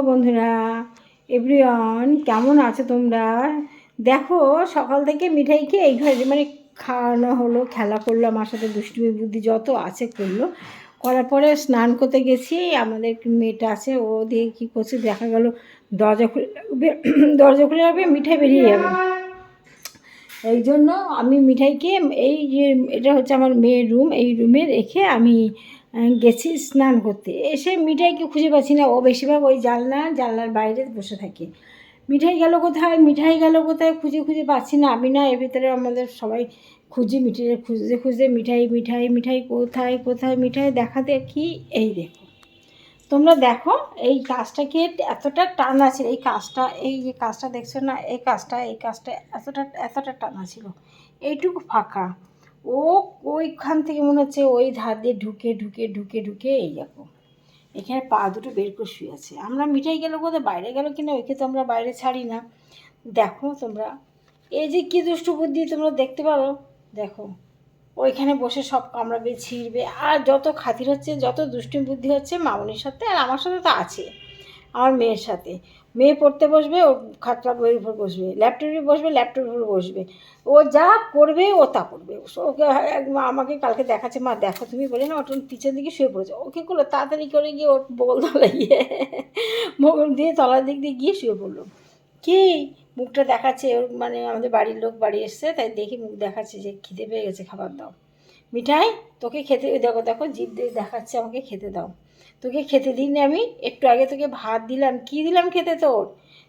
বন্ধুরা, এভরিওয়ান, কেমন আছো তোমরা? দেখো, সকাল থেকে মিঠাই খেয়ে এই ঘরে মানে খাওয়ানো হলো, খেলা করলো, আমার সাথে দুষ্টুমি বুদ্ধি যত আছে করলো। করার পরে স্নান করতে গেছি। আমাদের মেয়েটা আছে, ও দিয়ে কী করছে দেখা গেল দরজা খুলে দরজা খুলে যাবে, মিঠাই বেরিয়ে যাবে। এই জন্য আমি মিঠাইকে এই যে এটা হচ্ছে আমার মেয়ের রুম, এই রুমে রেখে আমি গেছি স্নান করতে। এসে মিঠাইকে খুঁজে পাচ্ছি না, ও বেশিরভাগ ওই জানলার বাইরে বসে থাকে। মিঠাই গেল কোথায়, মিঠাই গেল কোথায়, খুঁজে খুঁজে পাচ্ছি না। আমি না, এর ভিতরে আমাদের সবাই খুঁজি, মিঠাই খুঁজতে খুঁজতে মিঠাই মিঠাই মিঠাই কোথায় কোথায় মিঠাই দেখাতে কি এই দেখো তোমরা দেখো, এই কাজটাকে এতটা টানা ছিল, এই কাজটা, এই যে কাজটা দেখছো না, এই কাজটা এতটা টানা ছিল, এইটুকু ফাঁকা। ও ওইখান থেকে মনে হচ্ছে ওই ধার দিয়ে ঢুকে ঢুকে ঢুকে ঢুকে এই দেখো এখানে পা দুটো বের করে শুয়ে আছে। আমরা মিঠাই গেল কোথায়, বাইরে গেল কিনা, ওইকে তো আমরা বাইরে ছাড়ি না। দেখো তোমরা, এই যে কী দুষ্টু বুদ্ধি তোমরা দেখতে পারো। দেখো, ওইখানে বসে সব কামড়াবে, ছিঁড়বে, আর যত খাতির হচ্ছে, যত দুষ্টু বুদ্ধি হচ্ছে মামনির সাথে, আর আমার সাথে তো আছে, আমার মেয়ের সাথে। মেয়ে পড়তে বসবে, ও খাতা বইয়ের উপর বসবে, ল্যাপটপে বসবে, ল্যাপটপের উপর বসবে, ও যা করবে ও তা করবে। ওকে আমাকে কালকে দেখাচ্ছে, মা দেখো তুমি বলে না, ওটা পিছন দিকে শুয়ে পড়েছে, ওকে করলো তাড়াতাড়ি করে গিয়ে ওর বগল তলায় গিয়ে বগল দিয়ে তলার দিক দিয়ে গিয়ে শুয়ে পড়লো। কি মুখটা দেখাচ্ছে ওর, মানে আমাদের বাড়ির লোক বাড়ি এসছে, তাই দেখি মুখ দেখাচ্ছে যে খিদে পেয়ে গেছে, খাবার দাও। মিঠাই তোকে খেতে, দেখো দেখো জিভ দিয়ে দেখাচ্ছে আমাকে খেতে দাও। তোকে খেতে দিইনি আমি, একটু আগে তোকে ভাত দিলাম, কি দিলাম খেতে তোর,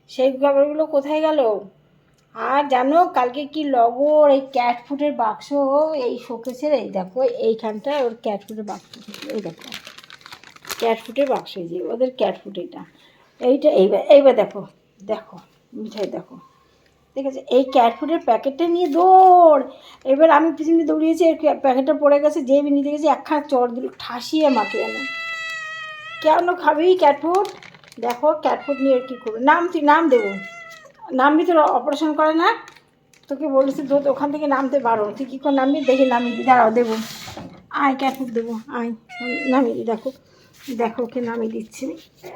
সেই খাবারগুলো কোথায় গেল? আর জানো কালকে কি লগর, এই ক্যাট ফুডের বাক্স এই শোকেসের, এই দেখো এইখানটায় ওর ক্যাট ফুডের বাক্স, এই দেখো ক্যাট ফুডের বাক্স, এই যে ওদের ক্যাট ফুড, এইটা এইবার দেখো দেখো মিঠাই দেখো, ঠিক আছে, এই ক্যাট ফুডের প্যাকেটটা নিয়ে দৌড়। এবার আমি পিছনে দৌড়িয়েছি, প্যাকেটটা পড়ে গেছে, যে নিতে গেছি একখানা চড় দিল ঠাসিয়ে মাকে। কেন খাবি ক্যাট ফুড? দেখো ক্যাট ফুড নিয়ে কী করবে, তুই নাম দেবো, নামবি, তোর অপারেশন করে না, তোকে বলেছি তো ওখান থেকে নামতে পারো, তুই কী করে নামবি, দেখি নামিয়ে দিই, দাঁড়াও দেবো, আয় ক্যাট ফুড দেবো, আয় নামিয়ে দিই। দেখো দেখো ওকে নামিয়ে দিচ্ছি,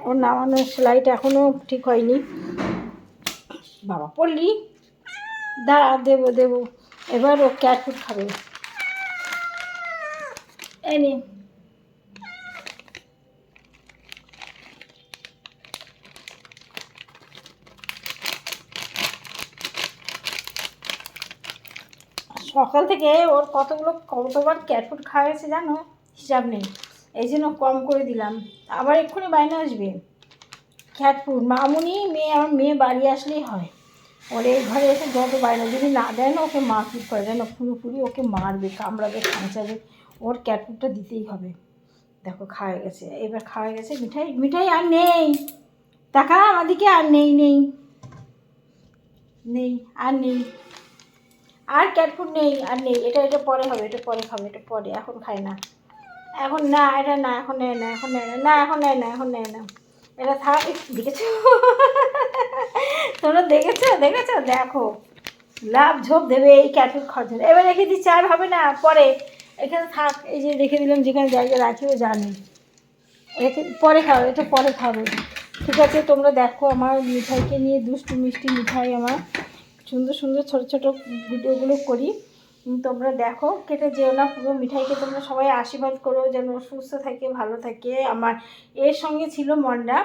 ওর নামানোর সেলাইটা এখনও ঠিক হয়নি। বাবা পড়লি, দাঁড়া দেবো, এবার ও ক্যাট ফুড খাবে। এই নে, সকাল থেকে ওর কতবার ক্যাট ফুড খাওয়া গেছে জানো, হিসাব নেই। এই জন্য কম করে দিলাম, আবার এক্ষুনি বাইরে আসবে ক্যাট ফুড। মামুনি মেয়ে, আমার মেয়ে বাড়ি আসলেই হয়, ওর এই ঘরে এসে যত বাইরে, যদি না দেয় না ওকে মা কী করে যেন, পুরোপুরি ওকে মারবে, কামড়াবে, খাঁচাবে, ওর ক্যাট ফুডটা দিতেই হবে। দেখো খাওয়া গেছে, এবার খাওয়া গেছে। মিঠাই আর নেই, টাকা আমাদিকে আর নেই নেই নেই আর নেই, আর ক্যাট ফুড নেই, আর নেই। এটা পরে হবে, এটা পরে খাবে, এটা পরে, এখন খায় না, এখন না, এটা না, এখন নেয় না, এখন নেয় না, এখন নেয় না, এখন নেয় না, এটা থাক। দেখেছো তোমরা দেখেছো দেখো, লাভ ঝোপ দেবে এই ক্যাট ফুড খাওয়ার জন্য। এবার রেখে দিচ্ছি, আর হবে না, পরে এখানে থাক, এই যে রেখে দিলাম, যেখানে জায়গায় রাখিও জানি, রেখে পরে খাবে, এটা পরে খাবে, ঠিক আছে। তোমরা দেখো আমার মিঠাইকে নিয়ে দুষ্টু মিষ্টি মিঠাই, আমার সুন্দর সুন্দর ছোটো ছোটো ভিডিওগুলো করি, তোমরা দেখো, কেটে যেও না। পুরো মিঠাইকে তোমরা সবাই আশীর্বাদ করো যেন সুস্থ থাকে, ভালো থাকে। আমার এর সঙ্গে ছিল মন্ডা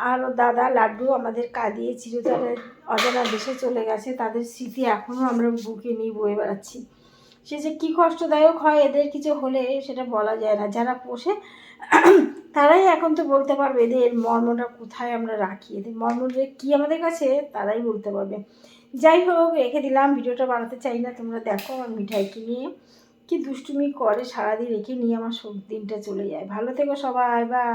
আর ও দাদা লাড্ডু, আমাদের কাঁদিয়ে চিরতরে অজানা দেশে চলে গেছে, তাদের স্মৃতি এখনও আমরা বুকে নিয়ে বয়ে বেড়াচ্ছি। সে যে কী কষ্টদায়ক হয় এদের কিছু হলে, সেটা বলা যায় না। যারা পোষে তারাই এখন তো বলতে পারবে এদের মর্মটা কোথায় আমরা রাখি, এদের মর্মটা কী আমাদের কাছে, তারাই বলতে পারবে। যাই হোক, রেখে দিলাম, ভিডিওটা বানাতে চাই না। তোমরা দেখো আমার মিঠাইকে নিয়ে কি দুষ্টুমি করে, সারাদিন রেখে নিয়ে আমার দিনটা চলে যায়। ভালো থেকো সবাই, বাই।